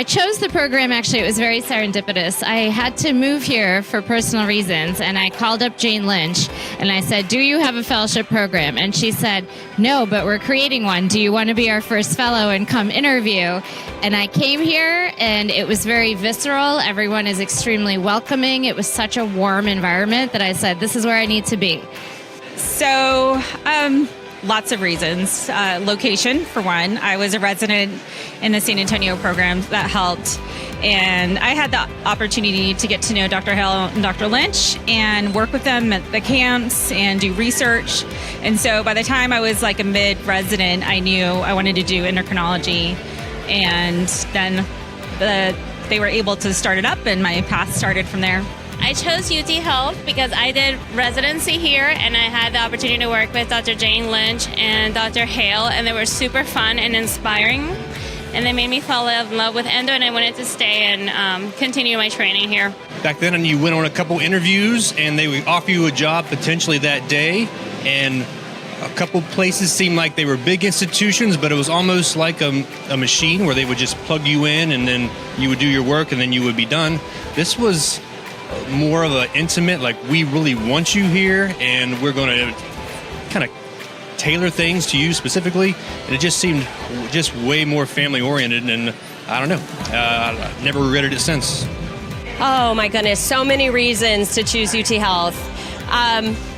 I chose the program, actually, it was very serendipitous. I had to move here for personal reasons, and I called up Jane Lynch, and I said, do you have a fellowship program? And she said, no, but we're creating one. Do you want to be our first fellow and come interview? And I came here, and it was very visceral. Everyone is extremely welcoming. It was such a warm environment that I said, this is where I need to be. So, lots of reasons. Location, for one. I was a resident in the San Antonio program that helped. And I had the opportunity to get to know Dr. Hale and Dr. Lynch and work with them at the camps and do research. And so by the time I was like a mid-resident, I knew I wanted to do endocrinology. And then they were able to start it up, and my path started from there. I chose UT Health because I did residency here, and I had the opportunity to work with Dr. Jane Lynch and Dr. Hale, and they were super fun and inspiring, and they made me fall in love with endo, and I wanted to stay and continue my training here. Back then, and you went on a couple interviews, and they would offer you a job potentially that day, and a couple places seemed like they were big institutions, but it was almost like a machine where they would just plug you in, and then you would do your work, and then you would be done. This was more of an intimate, like, we really want you here, and we're going to kind of tailor things to you specifically. And it just seemed just way more family oriented, and I don't know, I've never regretted it since. Oh my goodness, so many reasons to choose UT Health.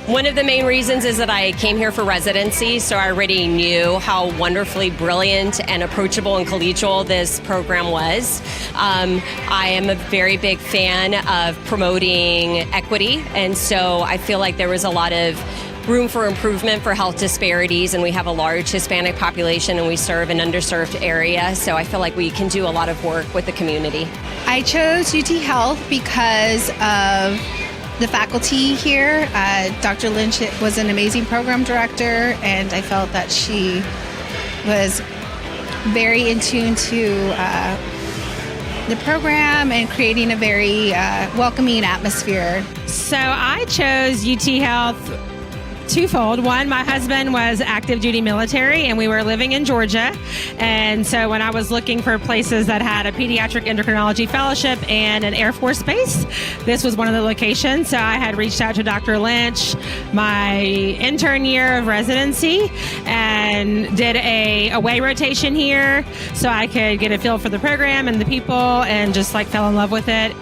One of the main reasons is that I came here for residency, so I already knew how wonderfully brilliant and approachable and collegial this program was. I am a very big fan of promoting equity, and so I feel like there was a lot of room for improvement for health disparities, and we have a large Hispanic population, and we serve an underserved area, so I feel like we can do a lot of work with the community. I chose UT Health because of the faculty here. Dr. Lynch was an amazing program director, and I felt that she was very in tune to the program and creating a very welcoming atmosphere. So I chose UT Health twofold. One, my husband was active duty military, and we were living in Georgia. And so when I was looking for places that had a pediatric endocrinology fellowship and an Air Force base, this was one of the locations. So I had reached out to Dr. Lynch my intern year of residency and did a away rotation here so I could get a feel for the program and the people, and just like fell in love with it.